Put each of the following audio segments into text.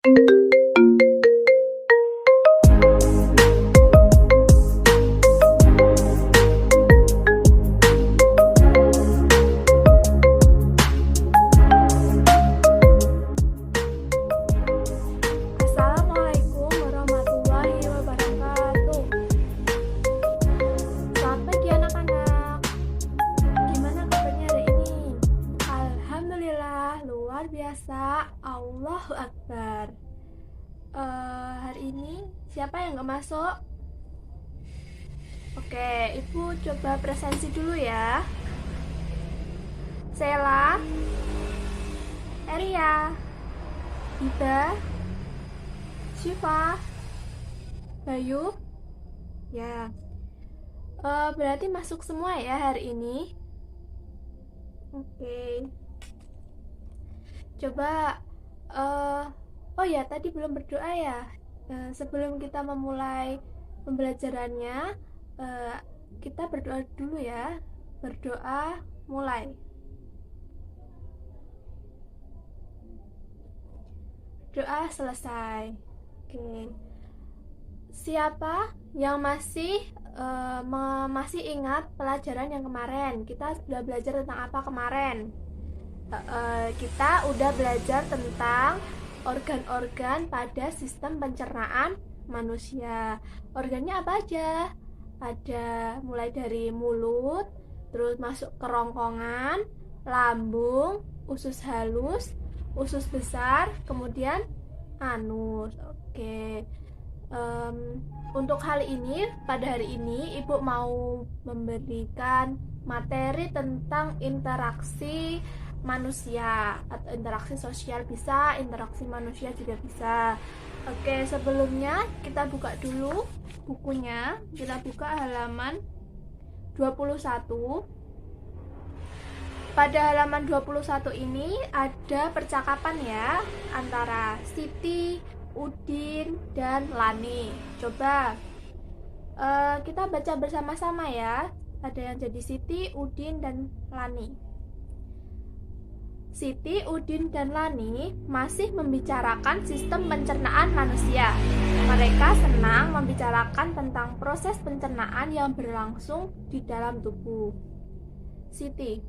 Assalamualaikum warahmatullahi wabarakatuh. Selamat pagi anak-anak. Gimana kabarnya hari ini? Alhamdulillah, luar biasa. Allahu Akbar. Hari ini siapa yang gak masuk? Oke, Ibu coba presensi dulu ya. Sela, Eria, Ida, Syifa, Bayu, ya. Berarti masuk semua ya hari ini. Oke. Coba, oh ya tadi belum berdoa ya. Sebelum kita memulai pembelajarannya, kita berdoa dulu ya. Berdoa, mulai. Doa selesai. Oke. Siapa yang masih ingat pelajaran yang kemarin? Kita sudah belajar tentang apa kemarin? Kita udah belajar tentang organ-organ pada sistem pencernaan manusia. Organnya apa aja? Ada mulai dari mulut, terus masuk ke kerongkongan, lambung, usus halus, usus besar, kemudian anus. Oke. Untuk pada hari ini Ibu mau memberikan materi tentang interaksi manusia atau interaksi sosial bisa, interaksi manusia juga bisa. Oke, sebelumnya kita buka dulu bukunya. Kita buka halaman 21. Pada halaman 21 ini ada percakapan ya antara Siti, Udin, dan Lani. Coba kita baca bersama-sama ya. Ada yang jadi Siti, Udin, dan Lani. Siti, Udin, dan Lani masih membicarakan sistem pencernaan manusia. Mereka senang membicarakan tentang proses pencernaan yang berlangsung di dalam tubuh. Siti,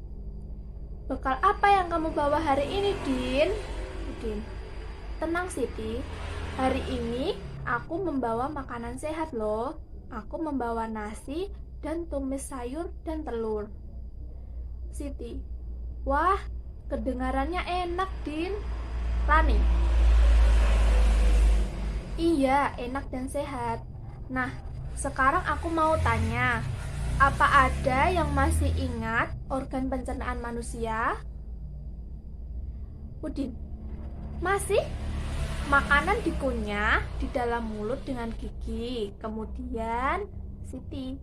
bekal apa yang kamu bawa hari ini, Din? Udin, tenang Siti, hari ini aku membawa makanan sehat loh. Aku membawa nasi dan tumis sayur dan telur. Siti, wah, kedengarannya enak, Din. Lani, iya, enak dan sehat. Nah, sekarang aku mau tanya, apa ada yang masih ingat organ pencernaan manusia? Udin, masih? Makanan dikunyah di dalam mulut dengan gigi. Kemudian Siti,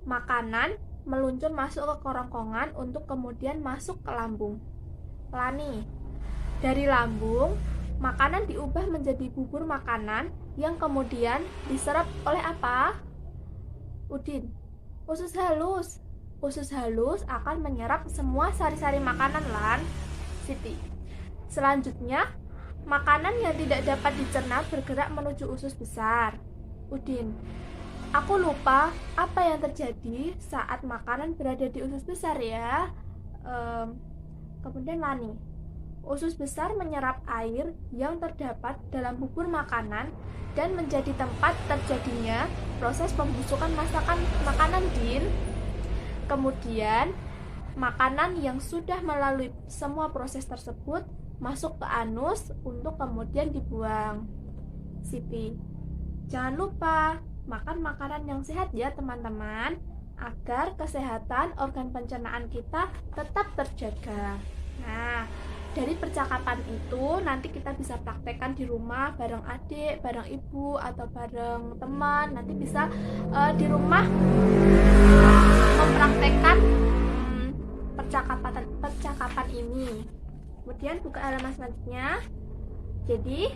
makanan meluncur masuk ke kerongkongan untuk kemudian masuk ke lambung. Lani, dari lambung makanan diubah menjadi bubur makanan yang kemudian diserap oleh apa? Udin, usus halus. Usus halus akan menyerap semua sari-sari makanan, Lan. Siti, selanjutnya makanan yang tidak dapat dicerna bergerak menuju usus besar. Udin, aku lupa apa yang terjadi saat makanan berada di usus besar ya. Kemudian Lani, usus besar menyerap air yang terdapat dalam bubur makanan dan menjadi tempat terjadinya proses pembusukan makanan, Din. Kemudian makanan yang sudah melalui semua proses tersebut masuk ke anus untuk kemudian dibuang. Siti, jangan lupa makan makanan yang sehat ya teman-teman, agar kesehatan organ pencernaan kita tetap terjaga. Nah, dari percakapan itu nanti kita bisa praktekkan di rumah bareng adik, bareng ibu, atau bareng teman. Nanti bisa di rumah mempraktekkan percakapan ini. Kemudian buka halaman selanjutnya. Jadi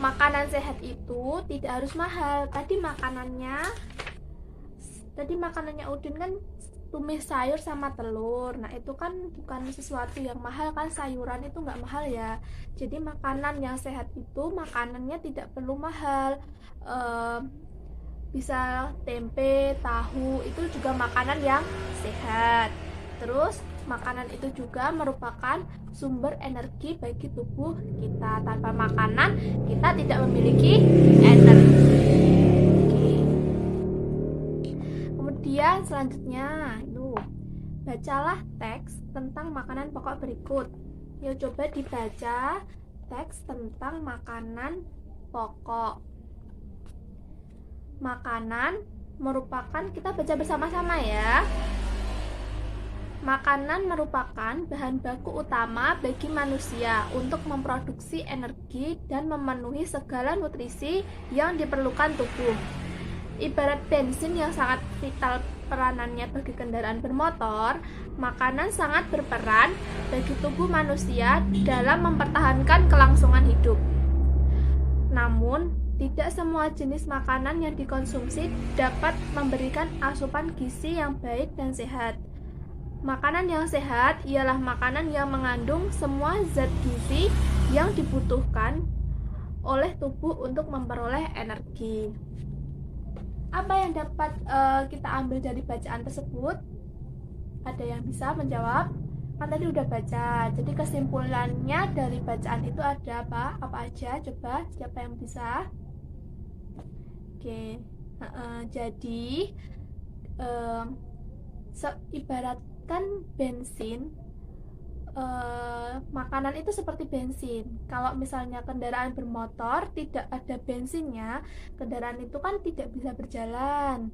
makanan sehat itu tidak harus mahal. Tadi makanannya Udin kan tumis sayur sama telur. Nah itu kan bukan sesuatu yang mahal kan, sayuran itu nggak mahal ya. Jadi makanan yang sehat itu makanannya tidak perlu mahal. Bisa tempe, tahu, itu juga makanan yang sehat. Terus makanan itu juga merupakan sumber energi bagi tubuh kita. Tanpa makanan kita tidak memiliki energi. Kemudian selanjutnya itu bacalah teks tentang makanan pokok berikut. Yuk coba dibaca teks tentang makanan pokok. Makanan merupakan, kita baca bersama-sama ya. Makanan merupakan bahan baku utama bagi manusia untuk memproduksi energi dan memenuhi segala nutrisi yang diperlukan tubuh. Ibarat bensin yang sangat vital peranannya bagi kendaraan bermotor, makanan sangat berperan bagi tubuh manusia dalam mempertahankan kelangsungan hidup. Namun, tidak semua jenis makanan yang dikonsumsi dapat memberikan asupan gizi yang baik dan sehat. Makanan yang sehat ialah makanan yang mengandung semua zat gizi yang dibutuhkan oleh tubuh untuk memperoleh energi. Apa yang dapat kita ambil dari bacaan tersebut? Ada yang bisa menjawab? Kan tadi udah baca. Jadi kesimpulannya dari bacaan itu ada apa? Apa aja? Coba siapa yang bisa? Oke. Jadi ibaratkan bensin, makanan itu seperti bensin. Kalau misalnya kendaraan bermotor tidak ada bensinnya, kendaraan itu kan tidak bisa berjalan.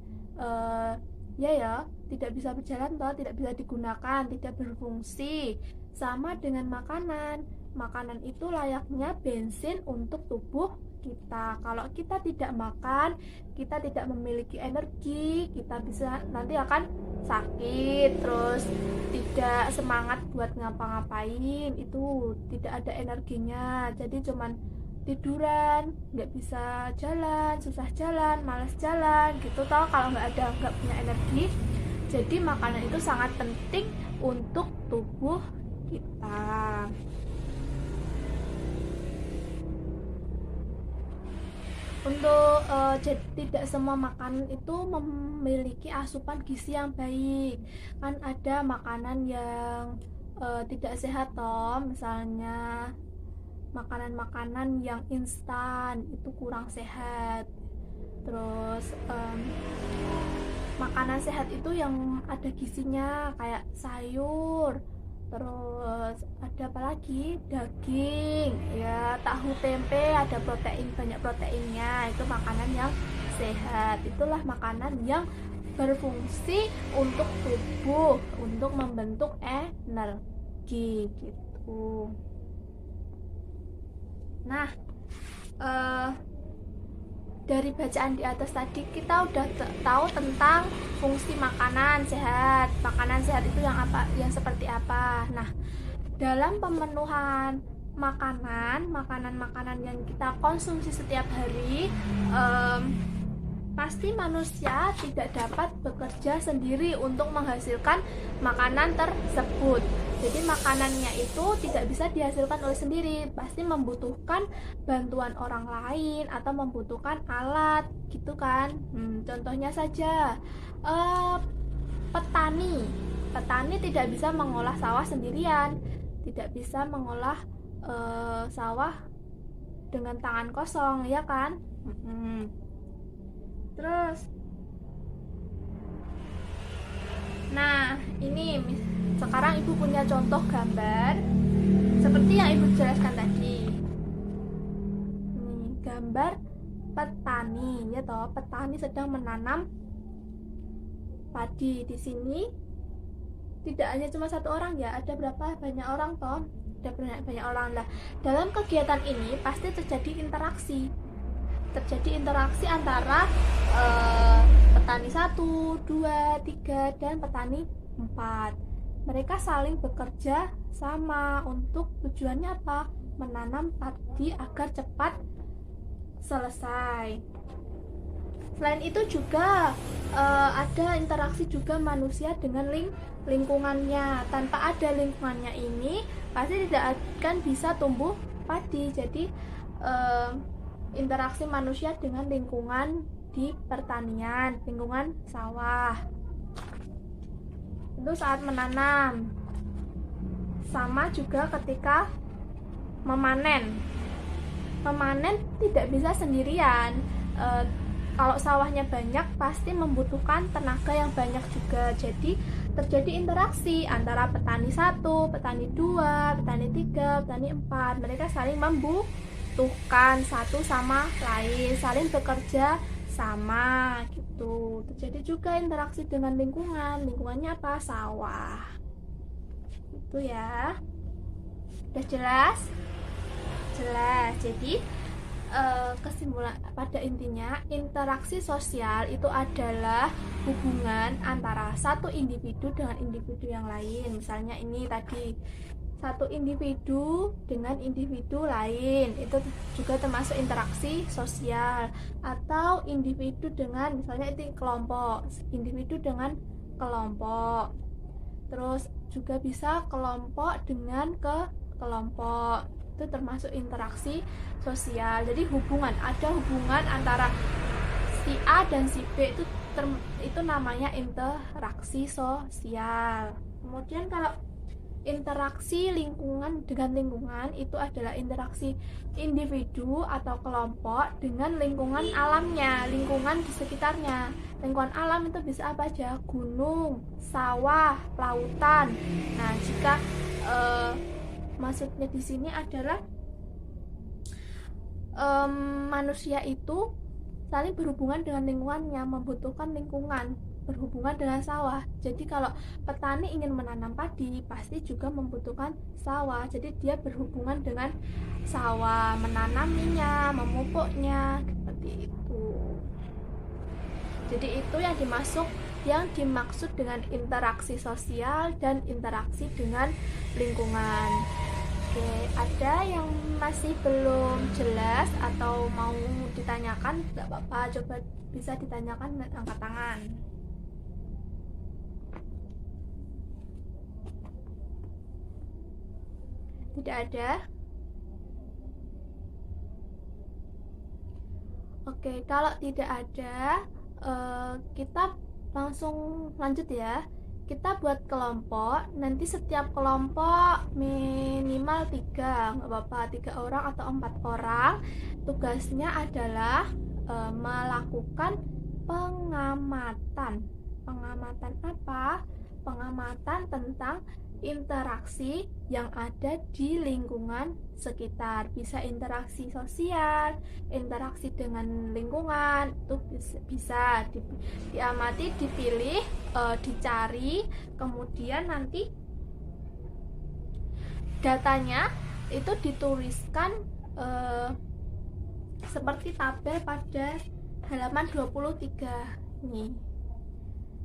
Tidak bisa berjalan toh, tidak bisa digunakan, tidak berfungsi. Sama dengan makanan. Makanan itu layaknya bensin untuk tubuh kita. Kalau kita tidak makan, kita tidak memiliki energi, kita bisa nanti akan sakit, terus tidak semangat buat ngapa-ngapain, itu tidak ada energinya. Jadi cuman tiduran, nggak bisa jalan, susah jalan, malas jalan gitu toh kalau nggak punya energi. Jadi makanan itu sangat penting untuk tubuh kita. Untuk tidak semua makanan itu memiliki asupan gizi yang baik. Kan ada makanan yang tidak sehat toh, misalnya makanan-makanan yang instan itu kurang sehat. Terus makanan sehat itu yang ada gizinya kayak sayur, terus ada apa lagi, daging ya, tahu, tempe, ada protein, banyak proteinnya, itu makanan yang sehat. Itulah makanan yang berfungsi untuk tubuh, untuk membentuk energi gitu. Nah, dari bacaan di atas tadi kita udah tahu tentang fungsi makanan sehat. Makanan sehat itu yang apa, yang seperti apa. Nah, dalam pemenuhan makanan yang kita konsumsi setiap hari, pasti manusia tidak dapat bekerja sendiri untuk menghasilkan makanan tersebut. Jadi makanannya itu tidak bisa dihasilkan oleh sendiri, pasti membutuhkan bantuan orang lain atau membutuhkan alat gitu kan. Contohnya saja petani tidak bisa mengolah sawah sendirian, tidak bisa mengolah sawah dengan tangan kosong, ya kan? Terus, nah ini sekarang ibu punya contoh gambar seperti yang ibu jelaskan tadi. Nih, gambar petani, ya toh, petani sedang menanam padi. Di sini tidak hanya cuma satu orang ya, ada berapa banyak orang toh, ada banyak orang lah. Dalam kegiatan ini pasti terjadi interaksi antara petani 1, 2, 3 dan petani 4. Mereka saling bekerja sama untuk tujuannya apa? Menanam padi agar cepat selesai. Selain itu juga ada interaksi juga manusia dengan lingkungannya. Tanpa ada lingkungannya ini pasti tidak akan bisa tumbuh padi. Jadi interaksi manusia dengan lingkungan di pertanian, lingkungan sawah. Itu saat menanam. Sama juga ketika memanen. Memanen tidak bisa sendirian. Kalau sawahnya banyak pasti membutuhkan tenaga yang banyak juga. Jadi terjadi interaksi antara petani 1, petani 2, petani 3, petani 4. Mereka saling membutuhkan satu sama lain, saling bekerja sama gitu. Terjadi juga interaksi dengan lingkungan. Lingkungannya apa? Sawah. Itu ya. Udah jelas? Jelas. Jadi kesimpulan pada intinya, interaksi sosial itu adalah hubungan antara satu individu dengan individu yang lain. Misalnya ini tadi, satu individu dengan individu lain, itu juga termasuk interaksi sosial. Atau individu dengan, misalnya itu kelompok, individu dengan kelompok. Terus juga bisa kelompok dengan kelompok, itu termasuk interaksi sosial. Jadi ada hubungan antara si A dan si B, itu namanya interaksi sosial. Kemudian kalau interaksi lingkungan dengan lingkungan itu adalah interaksi individu atau kelompok dengan lingkungan alamnya, lingkungan di sekitarnya. Lingkungan alam itu bisa apa aja? Gunung, sawah, lautan. Nah, jika maksudnya di sini adalah manusia itu saling berhubungan dengan lingkungannya, membutuhkan lingkungan, berhubungan dengan sawah. Jadi kalau petani ingin menanam padi pasti juga membutuhkan sawah. Jadi dia berhubungan dengan sawah, menanaminya, memupuknya, seperti itu. Jadi itu yang dimaksud dengan interaksi sosial dan interaksi dengan lingkungan. Oke, ada yang masih belum jelas atau mau ditanyakan? Tidak apa-apa, coba bisa ditanyakan dan angkat tangan. Tidak ada? Oke, kalau tidak ada, kita langsung lanjut ya. Kita buat kelompok, nanti setiap kelompok minimal 3, nggak apa-apa, 3 orang atau 4 orang. Tugasnya adalah melakukan pengamatan. Pengamatan apa? Pengamatan tentang interaksi yang ada di lingkungan sekitar. Bisa interaksi sosial, interaksi dengan lingkungan, itu bisa diamati, dipilih, dicari, kemudian nanti datanya itu dituliskan seperti tabel pada halaman 23 nih.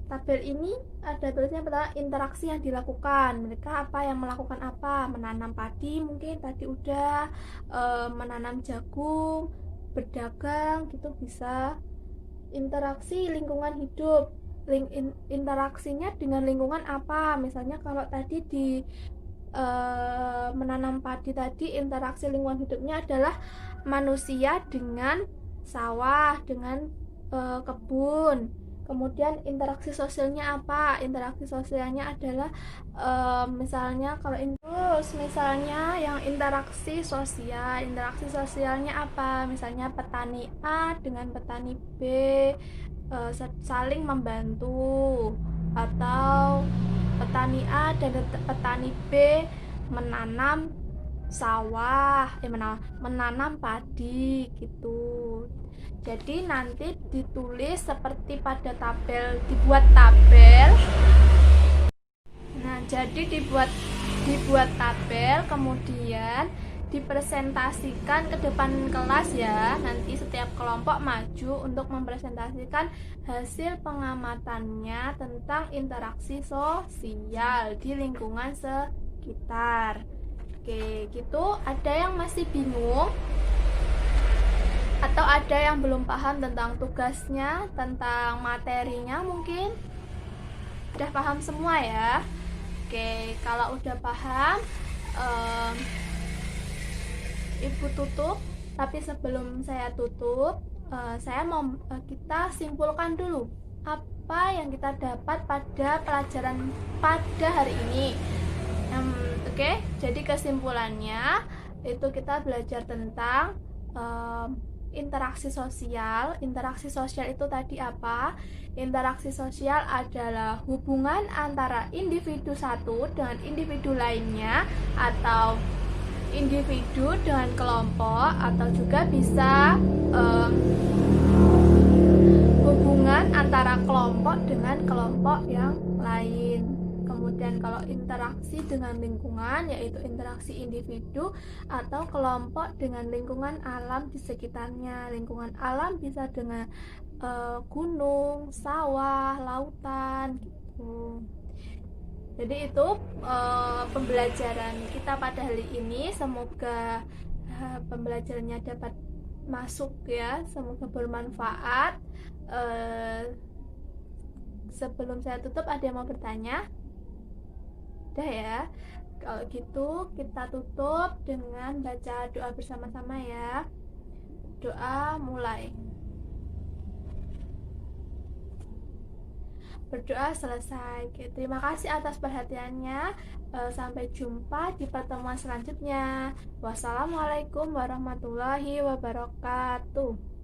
Tabel ini ada tulisnya pertama interaksi yang dilakukan. Mereka apa yang melakukan apa? Menanam padi mungkin tadi udah, menanam jagung, berdagang gitu bisa. Interaksi lingkungan hidup. Interaksinya dengan lingkungan apa? Misalnya kalau tadi di menanam padi tadi, interaksi lingkungan hidupnya adalah manusia dengan sawah, dengan kebun. Kemudian interaksi sosialnya apa? Interaksi sosialnya adalah misalnya kalau misalnya yang interaksi sosialnya apa? Misalnya petani A dengan petani B saling membantu, atau petani A dan petani B menanam sawah, menanam padi gitu. Jadi nanti ditulis seperti pada tabel, dibuat tabel. Nah, jadi dibuat tabel, kemudian dipresentasikan ke depan kelas ya. Nanti setiap kelompok maju untuk mempresentasikan hasil pengamatannya tentang interaksi sosial di lingkungan sekitar. Oke, gitu. Ada yang masih bingung? Atau Atau ada yang belum paham tentang tugasnya, tentang materinya mungkin? Udah paham semua ya? Oke, kalau udah paham, Ibu tutup. Tapi sebelum saya tutup, saya mau kita simpulkan dulu apa yang kita dapat pada pelajaran pada hari ini. Oke, jadi kesimpulannya itu kita belajar tentang interaksi sosial. Interaksi sosial itu tadi apa? Interaksi sosial adalah hubungan antara individu satu dengan individu lainnya, atau individu dengan kelompok, atau juga bisa hubungan antara kelompok dengan kelompok yang lain. Kemudian kalau interaksi dengan lingkungan, yaitu interaksi individu atau kelompok dengan lingkungan alam di sekitarnya. Lingkungan alam bisa dengan gunung, sawah, lautan gitu. Jadi itu pembelajaran kita pada hari ini. Semoga pembelajarannya dapat masuk ya, semoga bermanfaat. Sebelum saya tutup, ada yang mau bertanya? Udah ya. Kalau gitu kita tutup dengan baca doa bersama-sama ya. Doa mulai. Berdoa selesai. Oke, terima kasih atas perhatiannya. Sampai jumpa di pertemuan selanjutnya. Wassalamualaikum warahmatullahi wabarakatuh.